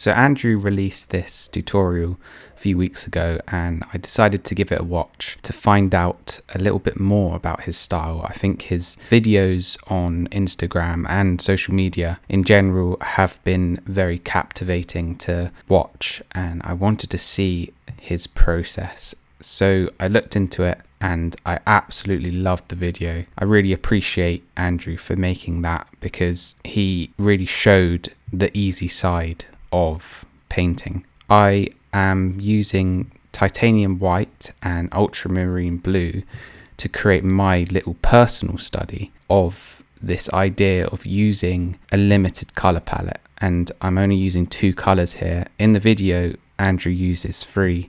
So Andrew released this tutorial a few weeks ago and I decided to give it a watch to find out a little bit more about his style. I think his videos on Instagram and social media in general have been very captivating to watch, and I wanted to see his process. So I looked into it and I absolutely loved the video. I really appreciate Andrew for making that because he really showed the easy side of painting. I am using titanium white and ultramarine blue to create my little personal study of this idea of using a limited color palette, and I'm only using 2 colors here. In the video Andrew uses 3,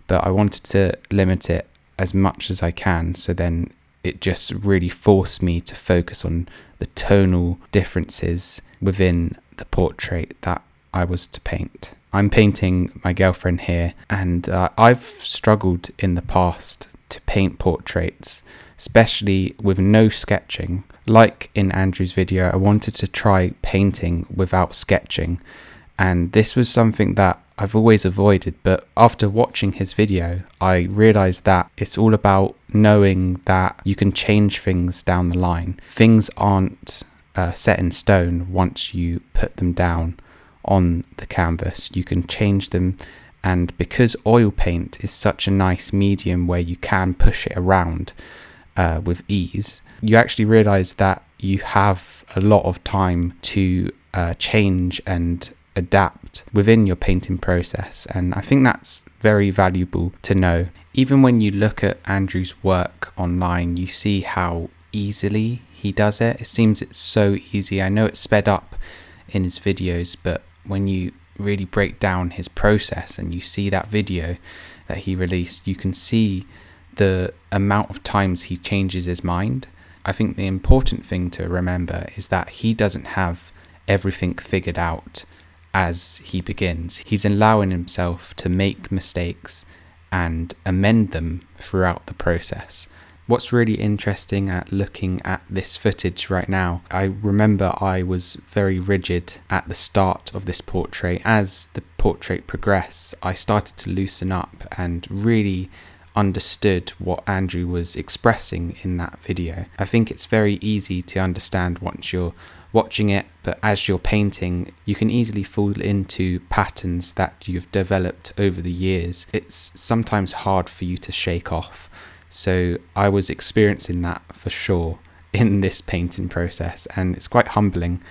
but I wanted to limit it as much as I can, so then it just really forced me to focus on the tonal differences within the portrait that I was to paint. I'm painting my girlfriend here, and I've struggled in the past to paint portraits, especially with no sketching. Like in Andrew's video, I wanted to try painting without sketching, and this was something that I've always avoided, but after watching his video, I realized that it's all about knowing that you can change things down the line. Things aren't set in stone once you put them down on the canvas. You can change them, and because oil paint is such a nice medium where you can push it around with ease, you actually realize that you have a lot of time to change and adapt within your painting process, and I think that's very valuable to know. Even when you look at Andrew's work online, you see how easily he does it. It seems it's so easy. I know it's sped up in his videos, but when you really break down his process and you see that video that he released, you can see the amount of times he changes his mind. I think the important thing to remember is that he doesn't have everything figured out as he begins. He's allowing himself to make mistakes and amend them throughout the process. What's really interesting at looking at this footage right now, I remember I was very rigid at the start of this portrait. As the portrait progressed, I started to loosen up and really understood what Andrew was expressing in that video. I think it's very easy to understand once you're watching it, but as you're painting, you can easily fall into patterns that you've developed over the years. It's sometimes hard for you to shake off. So I was experiencing that for sure in this painting process, and it's quite humbling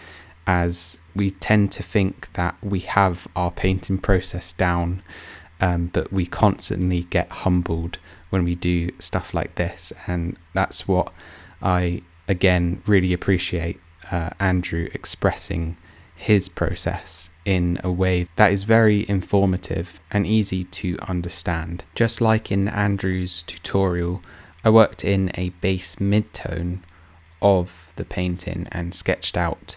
as we tend to think that we have our painting process down, but we constantly get humbled when we do stuff like this, and that's what I again really appreciate Andrew expressing his process in a way that is very informative and easy to understand. Just like in Andrew's tutorial, I worked in a base mid-tone of the painting and sketched out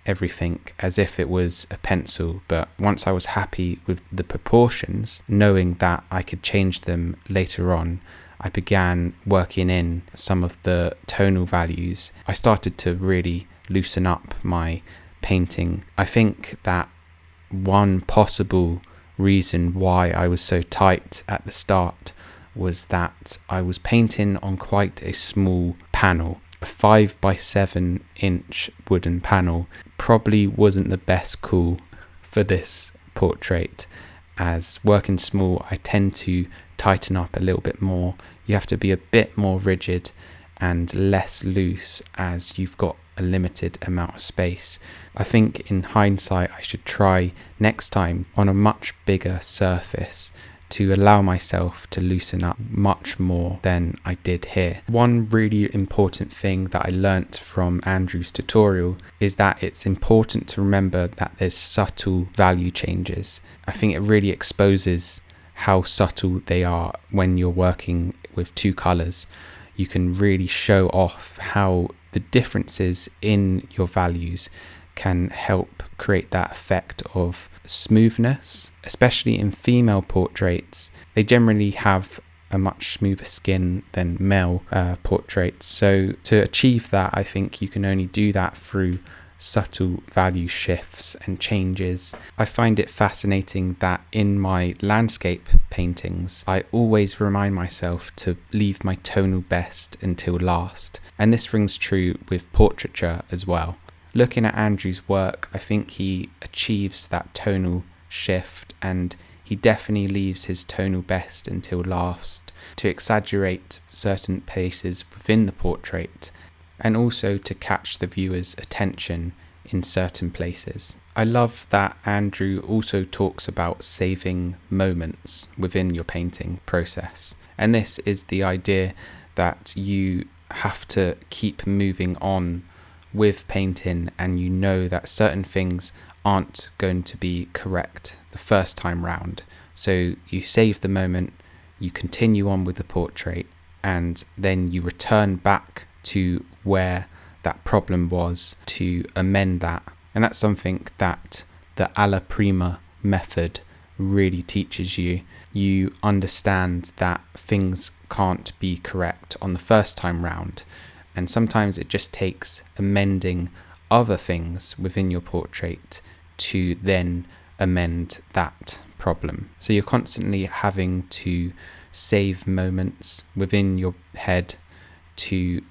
everything as if it was a pencil, but once I was happy with the proportions, knowing that I could change them later on, I began working in some of the tonal values. I started to really loosen up my painting. I think that one possible reason why I was so tight at the start was that I was painting on quite a small panel. A 5x7 inch wooden panel probably wasn't the best call for this portrait, as working small I tend to tighten up a little bit more. You have to be a bit more rigid and less loose as you've got a limited amount of space. I think in hindsight I should try next time on a much bigger surface to allow myself to loosen up much more than I did here. One really important thing that I learnt from Andrew's tutorial is that it's important to remember that there's subtle value changes. I think it really exposes how subtle they are when you're working with 2 colours. You can really show off how the differences in your values can help create that effect of smoothness, especially in female portraits. They generally have a much smoother skin than male portraits. So to achieve that, I think you can only do that through subtle value shifts and changes. I find it fascinating that in my landscape paintings, I always remind myself to leave my tonal best until last. And this rings true with portraiture as well. Looking at Andrew's work, I think he achieves that tonal shift, and he definitely leaves his tonal best until last to exaggerate certain places within the portrait, and also to catch the viewer's attention in certain places. I love that Andrew also talks about saving moments within your painting process. And this is the idea that you have to keep moving on with painting, and you know that certain things aren't going to be correct the first time round. So you save the moment, you continue on with the portrait, and then you return back to where that problem was to amend that. And that's something that the alla prima method really teaches you. You understand that things can't be correct on the first time round, and sometimes it just takes amending other things within your portrait to then amend that problem. So you're constantly having to save moments within your head to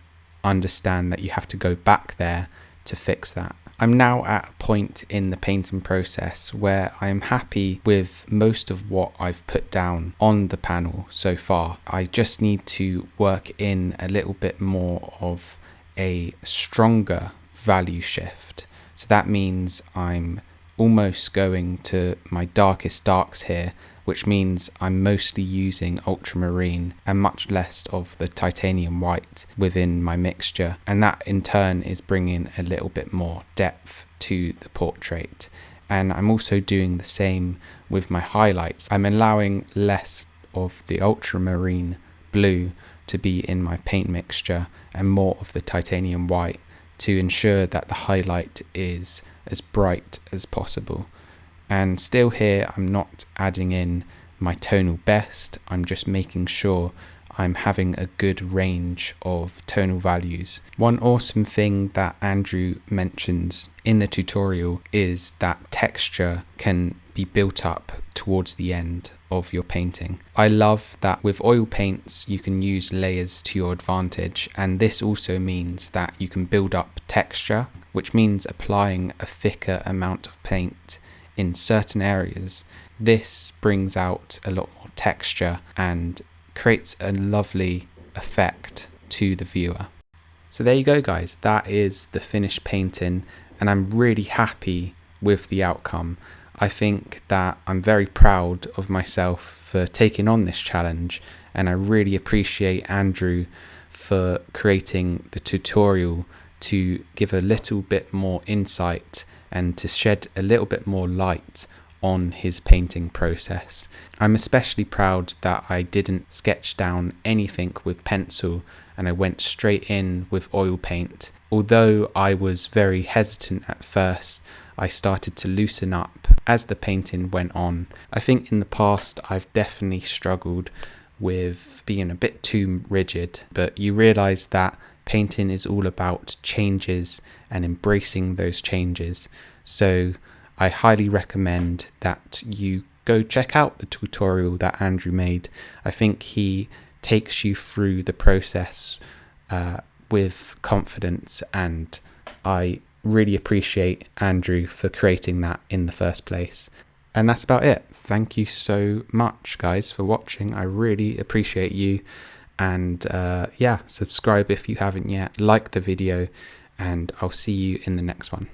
understand that you have to go back there to fix that. I'm now at a point in the painting process where I'm happy with most of what I've put down on the panel so far. I just need to work in a little bit more of a stronger value shift. So that means I'm almost going to my darkest darks here, which means I'm mostly using ultramarine and much less of the titanium white within my mixture, and that in turn is bringing a little bit more depth to the portrait. And I'm also doing the same with my highlights. I'm allowing less of the ultramarine blue to be in my paint mixture and more of the titanium white to ensure that the highlight is as bright as possible. And still here, I'm not adding in my tonal best, I'm just making sure I'm having a good range of tonal values. One awesome thing that Andrew mentions in the tutorial is that texture can be built up towards the end of your painting. I love that with oil paints you can use layers to your advantage, and this also means that you can build up texture, which means applying a thicker amount of paint in certain areas. This brings out a lot more texture and creates a lovely effect to the viewer. So there you go guys, that is the finished painting, and I'm really happy with the outcome. I think that I'm very proud of myself for taking on this challenge, and I really appreciate Andrew for creating the tutorial to give a little bit more insight and to shed a little bit more light on his painting process. I'm especially proud that I didn't sketch down anything with pencil and I went straight in with oil paint. Although I was very hesitant at first, I started to loosen up as the painting went on. I think in the past I've definitely struggled with being a bit too rigid, but you realise that painting is all about changes and embracing those changes. So I highly recommend that you go check out the tutorial that Andrew made. I think he takes you through the process with confidence, and I really appreciate Andrew for creating that in the first place. And that's about it. Thank you so much guys for watching. I really appreciate you, and yeah, subscribe if you haven't yet, like the video, and I'll see you in the next one.